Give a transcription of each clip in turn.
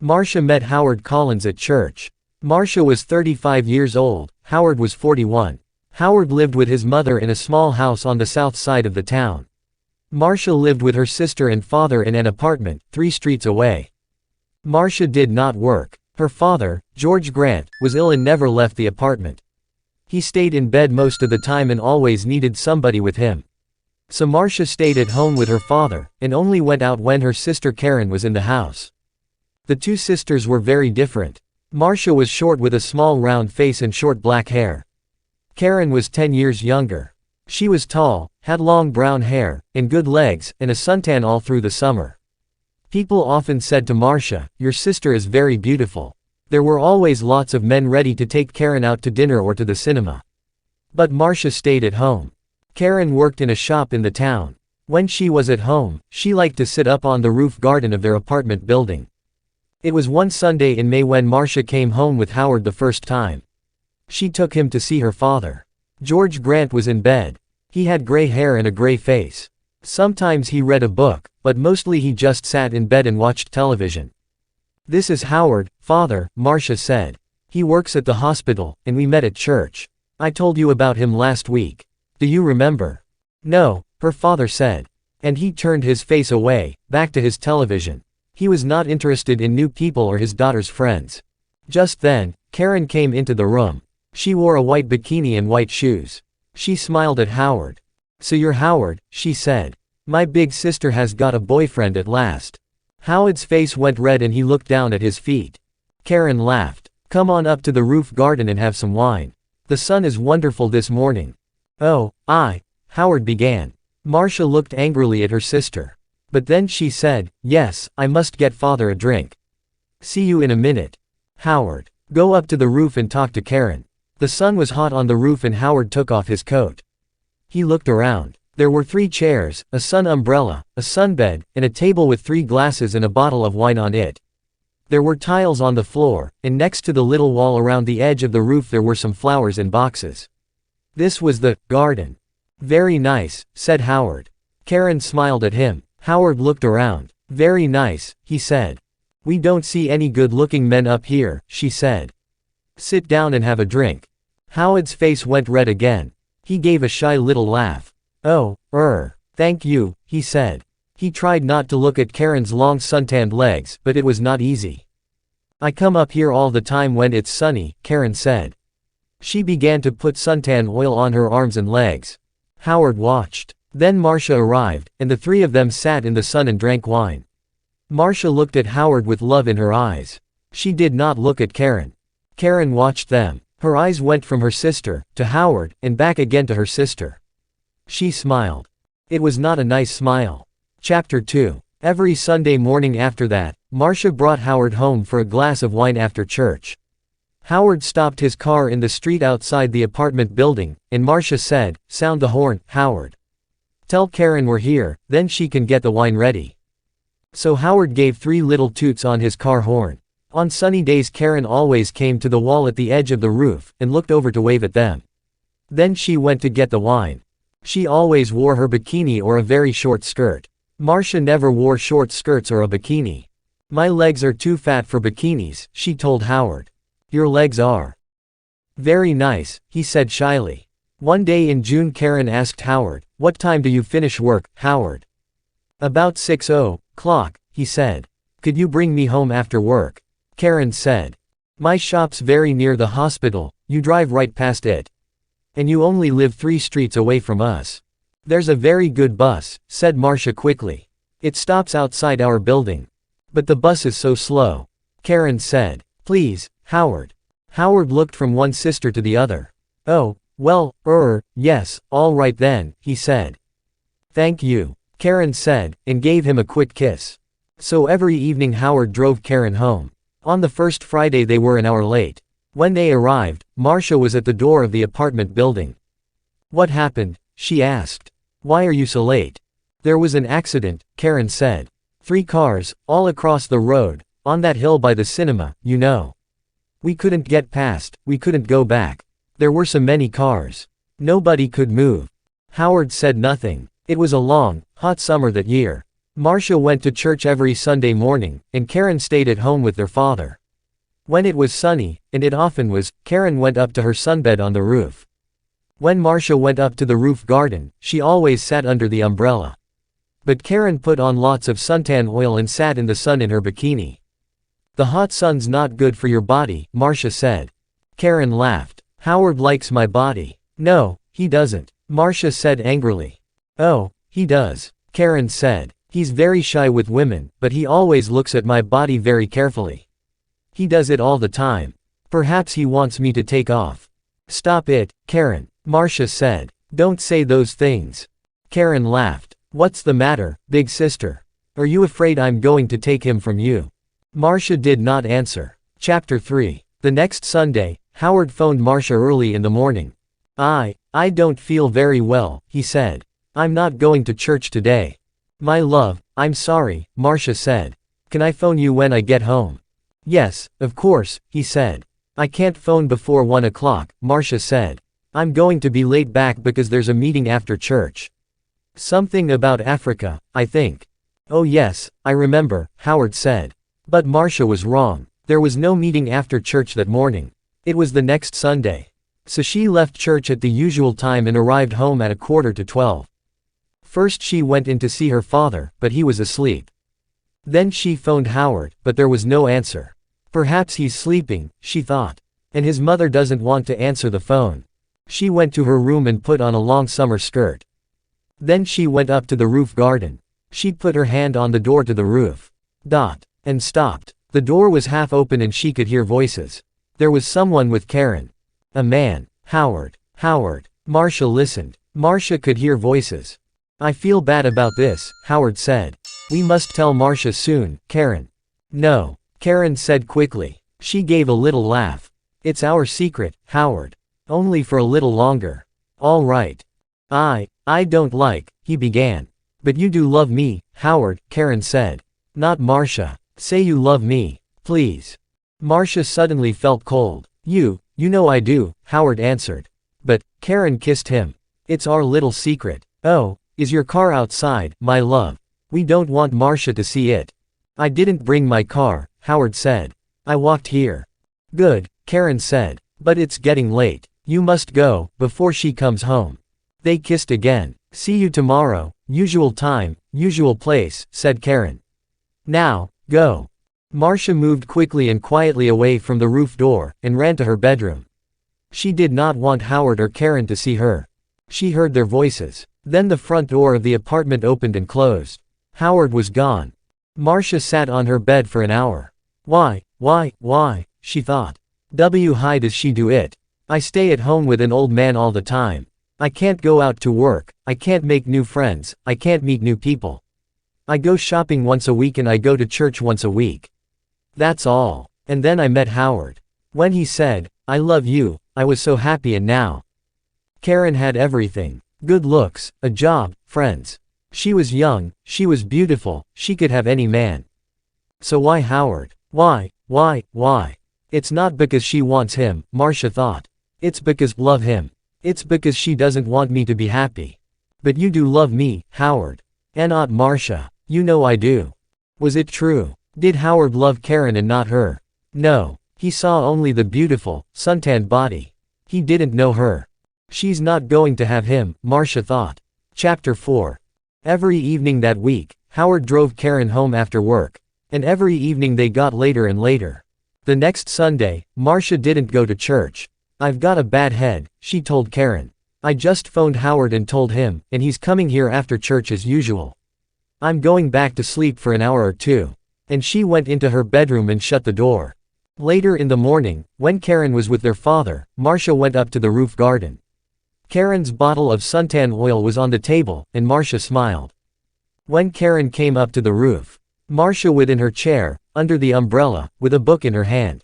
Marcia met Howard Collins at church. Marcia was 35 years old, Howard was 41. Howard lived with his mother in a small house on the south side of the town. Marcia lived with her sister and father in an apartment, 3 streets away. Marcia did not work. Her father, George Grant, was ill and never left the apartment. He stayed in bed most of the time and always needed somebody with him. So Marcia stayed at home with her father, and only went out when her sister Karen was in the house. The 2 sisters were very different. Marcia was short with a small round face and short black hair. Karen was 10 years younger. She was tall, had long brown hair, and good legs, and a suntan all through the summer. People often said to Marcia, "Your sister is very beautiful." There were always lots of men ready to take Karen out to dinner or to the cinema. But Marcia stayed at home. Karen worked in a shop in the town. When she was at home, she liked to sit up on the roof garden of their apartment building. It was one Sunday in May when Marcia came home with Howard the first time. She took him to see her father. George Grant was in bed. He had gray hair and a gray face. Sometimes he read a book, but mostly he just sat in bed and watched television. "This is Howard, father," Marcia said. "He works at the hospital, and we met at church. I told you about him last week. Do you remember?" "No," her father said. And he turned his face away, back to his television. He was not interested in new people or his daughter's friends. Just then, Karen came into the room. She wore a white bikini and white shoes. She smiled at Howard. "So you're Howard," she said. "My big sister has got a boyfriend at last." Howard's face went red and he looked down at his feet. Karen laughed. "Come on up to the roof garden and have some wine. The sun is wonderful this morning." "Oh, Howard began. Marcia looked angrily at her sister. But then she said, "Yes, I must get father a drink. See you in a minute." "Howard, go up to the roof and talk to Karen." The sun was hot on the roof and Howard took off his coat. He looked around. There were 3 chairs, a sun umbrella, a sunbed, and a table with 3 glasses and a bottle of wine on it. There were tiles on the floor, and next to the little wall around the edge of the roof there were some flowers in boxes. This was the garden. "Very nice," said Howard. Karen smiled at him. Howard looked around. "Very nice," he said. "We don't see any good-looking men up here," she said. "Sit down and have a drink." Howard's face went red again. He gave a shy little laugh. "Oh, thank you," he said. He tried not to look at Karen's long suntanned legs, but it was not easy. "I come up here all the time when it's sunny," Karen said. She began to put suntan oil on her arms and legs. Howard watched. Then Marcia arrived, and the 3 of them sat in the sun and drank wine. Marcia looked at Howard with love in her eyes. She did not look at Karen. Karen watched them. Her eyes went from her sister, to Howard, and back again to her sister. She smiled. It was not a nice smile. Chapter 2. Every Sunday morning after that, Marcia brought Howard home for a glass of wine after church. Howard stopped his car in the street outside the apartment building, and Marcia said, "Sound the horn, Howard. Tell Karen we're here, then she can get the wine ready." So Howard gave 3 little toots on his car horn. On sunny days Karen always came to the wall at the edge of the roof, and looked over to wave at them. Then she went to get the wine. She always wore her bikini or a very short skirt. Marcia never wore short skirts or a bikini. "My legs are too fat for bikinis," she told Howard. "Your legs are very nice," he said shyly. One day in June Karen asked Howard, "What time do you finish work, Howard?" "About 6:00, he said. "Could you bring me home after work?" Karen said. "My shop's very near the hospital, you drive right past it. And you only live 3 streets away from us." "There's a very good bus," said Marcia quickly. "It stops outside our building. But the bus is so slow." Karen said. "Please, Howard." Howard looked from one sister to the other. "Oh, well, yes, all right then," he said. "Thank you," Karen said, and gave him a quick kiss. So every evening Howard drove Karen home. On the first Friday they were an hour late. When they arrived, Marcia was at the door of the apartment building. "What happened?" she asked. "Why are you so late?" "There was an accident," Karen said. 3 cars, all across the road, on that hill by the cinema, you know. We couldn't get past, we couldn't go back. There were so many cars. Nobody could move." Howard said nothing. It was a long, hot summer that year. Marcia went to church every Sunday morning, and Karen stayed at home with their father. When it was sunny, and it often was, Karen went up to her sunbed on the roof. When Marcia went up to the roof garden, she always sat under the umbrella. But Karen put on lots of suntan oil and sat in the sun in her bikini. "The hot sun's not good for your body," Marcia said. Karen laughed. "Howard likes my body." "No, he doesn't," Marcia said angrily. "Oh, he does," Karen said. "He's very shy with women, but he always looks at my body very carefully. He does it all the time. Perhaps he wants me to take off." "Stop it, Karen," Marcia said. "Don't say those things." Karen laughed. "What's the matter, big sister? Are you afraid I'm going to take him from you?" Marcia did not answer. Chapter 3. The next Sunday, Howard phoned Marcia early in the morning. I don't feel very well," he said. "I'm not going to church today." "My love, I'm sorry," Marcia said. "Can I phone you when I get home?" "Yes, of course," he said. "I can't phone before 1 o'clock, Marcia said. "I'm going to be late back because there's a meeting after church. Something about Africa, I think." "Oh yes, I remember," Howard said. But Marcia was wrong. There was no meeting after church that morning. It was the next Sunday. So she left church at the usual time and arrived home at 11:45. First she went in to see her father, but he was asleep. Then she phoned Howard, but there was no answer. Perhaps he's sleeping, she thought. And his mother doesn't want to answer the phone. She went to her room and put on a long summer skirt. Then she went up to the roof garden. She put her hand on the door to the roof. And stopped. The door was half open and she could hear voices. There was someone with Karen. A man. Howard. Marcia listened. Marcia could hear voices. "I feel bad about this," Howard said. "We must tell Marcia soon, Karen." "No," Karen said quickly. She gave a little laugh. "It's our secret, Howard. Only for a little longer." "All right." I don't like," he began. "But you do love me, Howard," Karen said. "Not Marcia. Say you love me, please." Marcia suddenly felt cold. You know I do," Howard answered. "But," Karen kissed him. "It's our little secret." "Oh, is your car outside, my love? We don't want Marcia to see it." "I didn't bring my car," Howard said. "I walked here." "Good," Karen said. "But it's getting late. You must go, before she comes home." They kissed again. "See you tomorrow, usual time, usual place," said Karen. "Now, go." Marcia moved quickly and quietly away from the roof door, and ran to her bedroom. She did not want Howard or Karen to see her. She heard their voices. Then the front door of the apartment opened and closed. Howard was gone. Marcia sat on her bed for an hour. Why, she thought. Why does she do it? I stay at home with an old man all the time. I can't go out to work, I can't make new friends, I can't meet new people. I go shopping once a week and I go to church once a week. That's all. And then I met Howard. When he said, "I love you," I was so happy, and now. Karen had everything. Good looks, a job, friends. She was young, she was beautiful, she could have any man. So why Howard? Why? It's not because she wants him, Marcia thought. It's because love him. It's because she doesn't want me to be happy. But you do love me, Howard. And not Marcia. You know I do. Was it true? Did Howard love Karen and not her? No. He saw only the beautiful, suntanned body. He didn't know her. She's not going to have him, Marcia thought. Chapter 4. Every evening that week, Howard drove Karen home after work. And every evening they got later and later. The next Sunday, Marcia didn't go to church. I've got a bad head, she told Karen. I just phoned Howard and told him, and he's coming here after church as usual. I'm going back to sleep for an hour or two. And she went into her bedroom and shut the door. Later in the morning, when Karen was with their father, Marcia went up to the roof garden. Karen's bottle of suntan oil was on the table, and Marcia smiled. When Karen came up to the roof, Marcia was in her chair, under the umbrella, with a book in her hand.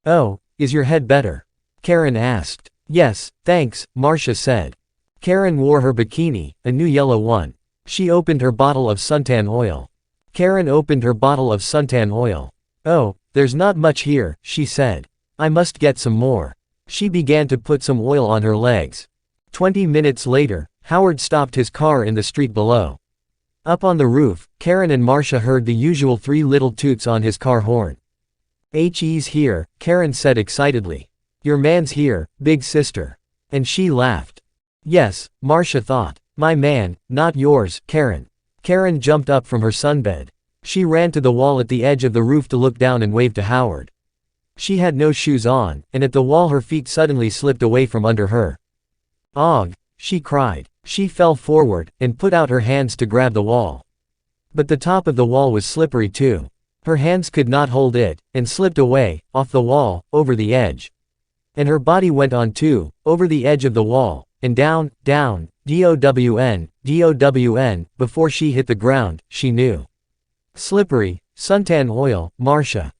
Oh, is your head better? Karen asked. Yes, thanks, Marcia said. Karen wore her bikini, a new yellow one. She opened her bottle of suntan oil. Karen opened her bottle of suntan oil. Oh, there's not much here, she said. I must get some more. She began to put some oil on her legs. 20 minutes later, Howard stopped his car in the street below. Up on the roof, Karen and Marcia heard the usual 3 little toots on his car horn. "He's here," Karen said excitedly. "Your man's here, big sister." And she laughed. Yes, Marcia thought. My man, not yours, Karen. Karen jumped up from her sunbed. She ran to the wall at the edge of the roof to look down and wave to Howard. She had no shoes on, and at the wall her feet suddenly slipped away from under her. "Og!" she cried. She fell forward, and put out her hands to grab the wall. But the top of the wall was slippery too. Her hands could not hold it, and slipped away, off the wall, over the edge. And her body went on too, over the edge of the wall, and down, down, down, before she hit the ground, she knew. Slippery, suntan oil, Marcia.